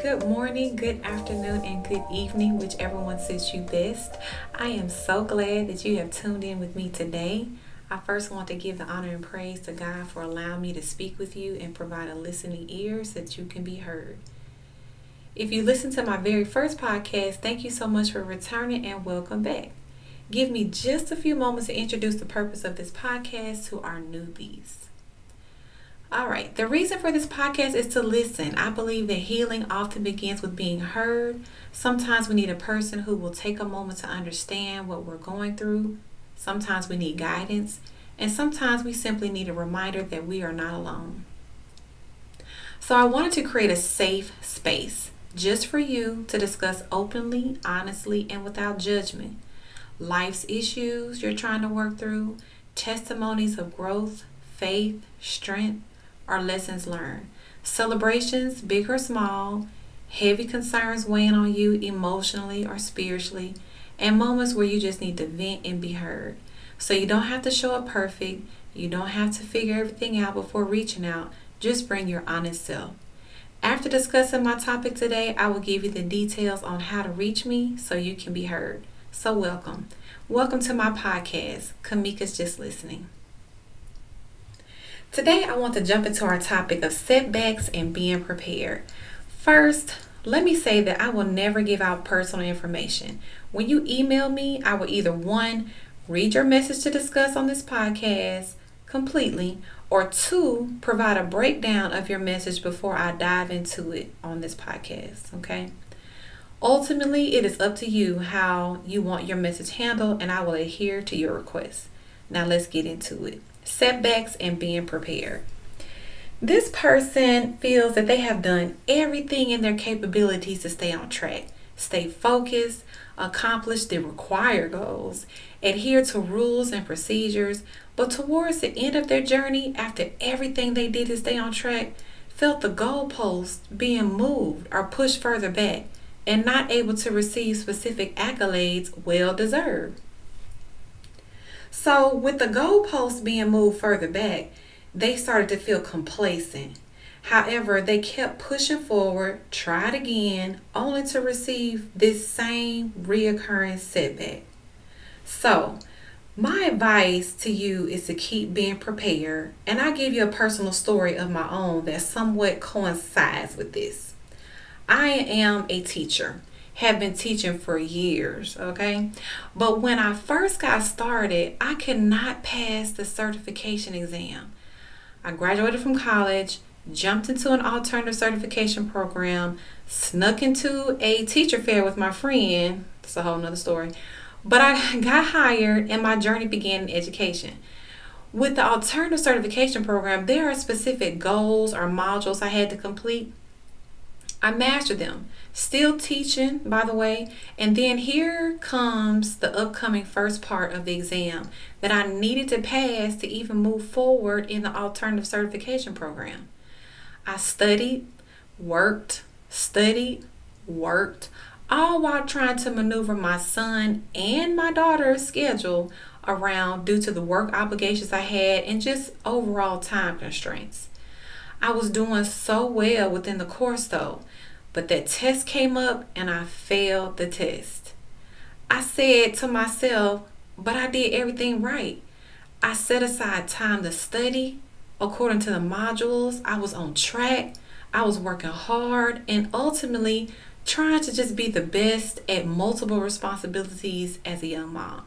Good morning, good afternoon, and good evening, whichever one suits you best. I am so glad that you have tuned in with me today. I first want to give the honor and praise to God for allowing me to speak with you and provide a listening ear so that you can be heard. If you listened to my very first podcast, thank you so much for returning and welcome back. Give me just a few moments to introduce the purpose of this podcast to our newbies. All right, the reason for this podcast is to listen. I believe that healing often begins with being heard. Sometimes we need a person who will take a moment to understand what we're going through. Sometimes we need guidance, and sometimes we simply need a reminder that we are not alone. So I wanted to create a safe space just for you to discuss openly, honestly, and without judgment. Life's issues you're trying to work through, testimonies of growth, faith, strength, or lessons learned. Celebrations, big or small, heavy concerns weighing on you emotionally or spiritually, and moments where you just need to vent and be heard. So you don't have to show up perfect. You don't have to figure everything out before reaching out. Just bring your honest self. After discussing my topic today, I will give you the details on how to reach me so you can be heard. So welcome. Welcome to my podcast, Kamika's Just Listening. Today, I want to jump into our topic of setbacks and being prepared. First, let me say that I will never give out personal information. When you email me, I will either one, read your message to discuss on this podcast completely, or two, provide a breakdown of your message before I dive into it on this podcast, okay? Ultimately, it is up to you how you want your message handled, and I will adhere to your request. Now, let's get into it. Setbacks and being prepared. This person feels that they have done everything in their capabilities to stay on track, stay focused, accomplish the required goals, adhere to rules and procedures, but towards the end of their journey, after everything they did to stay on track, felt the goalposts being moved or pushed further back and not able to receive specific accolades well deserved. So with the goalposts being moved further back, they started to feel complacent. However, they kept pushing forward, tried again, only to receive this same reoccurring setback. So my advice to you is to keep being prepared, and I'll give you a personal story of my own that somewhat coincides with this. I am a teacher. Have been teaching for years, okay? But when I first got started, I could not pass the certification exam. I graduated from college, jumped into an alternative certification program, snuck into a teacher fair with my friend. That's a whole nother story. But I got hired and my journey began in education. With the alternative certification program, there are specific goals or modules I had to complete. I mastered them. Still teaching, by the way. And then here comes the upcoming first part of the exam that I needed to pass to even move forward in the alternative certification program. I studied, worked, all while trying to maneuver my son and my daughter's schedule around due to the work obligations I had and just overall time constraints. I was doing so well within the course though, but that test came up and I failed the test. I said to myself, but I did everything right. I set aside time to study according to the modules. I was on track. I was working hard and ultimately trying to just be the best at multiple responsibilities as a young mom.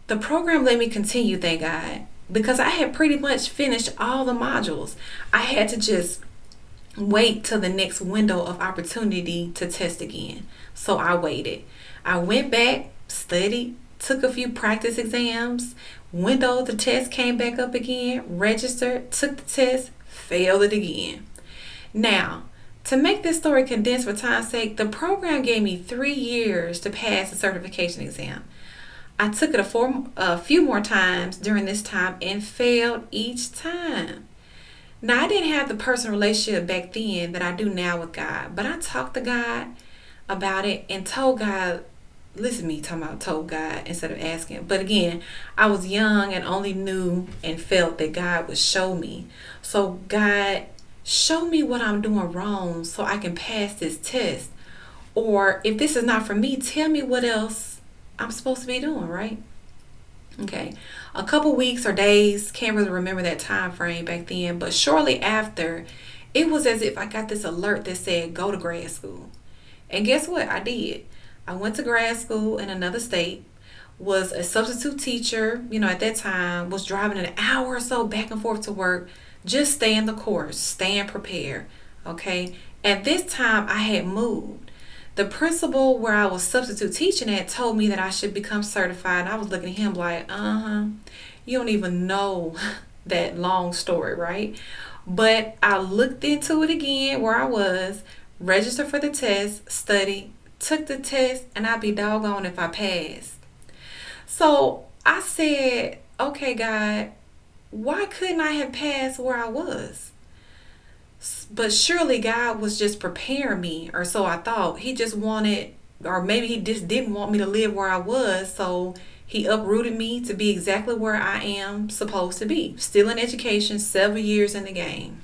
The program let me continue, thank God, because I had pretty much finished all the modules. I had to just wait till the next window of opportunity to test again. So I waited. I went back, studied, took a few practice exams, window the test came back up again, registered, took the test, failed it again. Now, to make this story condensed for time's sake, the program gave me 3 years to pass the certification exam. I took it a few more times during this time and failed each time. Now, I didn't have the personal relationship back then that I do now with God, but I talked to God about it and told God, listen to me talking about told God instead of asking. But again, I was young and only knew and felt that God would show me. So God Show me what I'm doing wrong so I can pass this test. Or if this is not for me, tell me what else I'm supposed to be doing, right? Okay. A couple weeks or days, can't really remember that time frame back then, but shortly after, it was as if I got this alert that said go to grad school. And guess what? I did. I went to grad school in another state, was a substitute teacher, at that time, was driving an hour or so back and forth to work, just staying the course, staying prepared. Okay. At this time, I had moved. The principal where I was substitute teaching at told me that I should become certified. And I was looking at him like, you don't even know that long story, right? But I looked into it again where I was, registered for the test, studied, took the test, and I'd be doggone if I passed. So I said, okay, God, why couldn't I have passed where I was? But surely God was just preparing me, or so I thought. He just wanted, or maybe He just didn't want me to live where I was, so He uprooted me to be exactly where I am supposed to be. Still in education, several years in the game.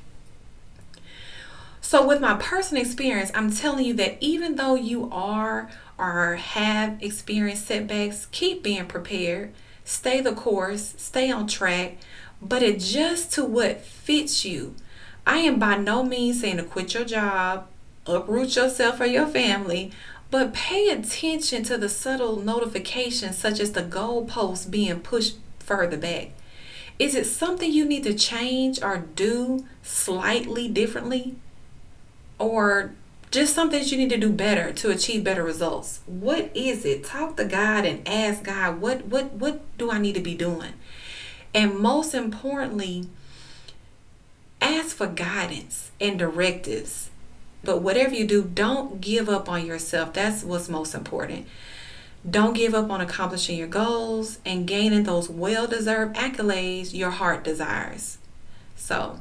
So, with my personal experience, I'm telling you that even though you are or have experienced setbacks, keep being prepared, stay the course, stay on track, but adjust to what fits you. I am by no means saying to quit your job, uproot yourself or your family, but pay attention to the subtle notifications such as the goalposts being pushed further back. Is it something you need to change or do slightly differently? Or just something that you need to do better to achieve better results? What is it? Talk to God and ask God, what do I need to be doing? And most importantly, ask for guidance and directives. But whatever you do, don't give up on yourself. That's what's most important. Don't give up on accomplishing your goals and gaining those well-deserved accolades your heart desires. So,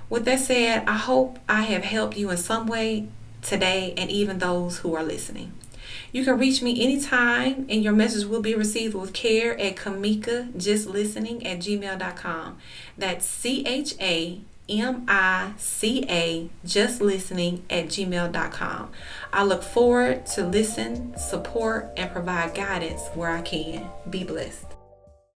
with that said, I hope I have helped you in some way today and even those who are listening. You can reach me anytime and your message will be received with care at kamicajustlistening@gmail.com. That's CHAMICA justlistening@gmail.com. I look forward to listen, support, and provide guidance where I can. Be blessed.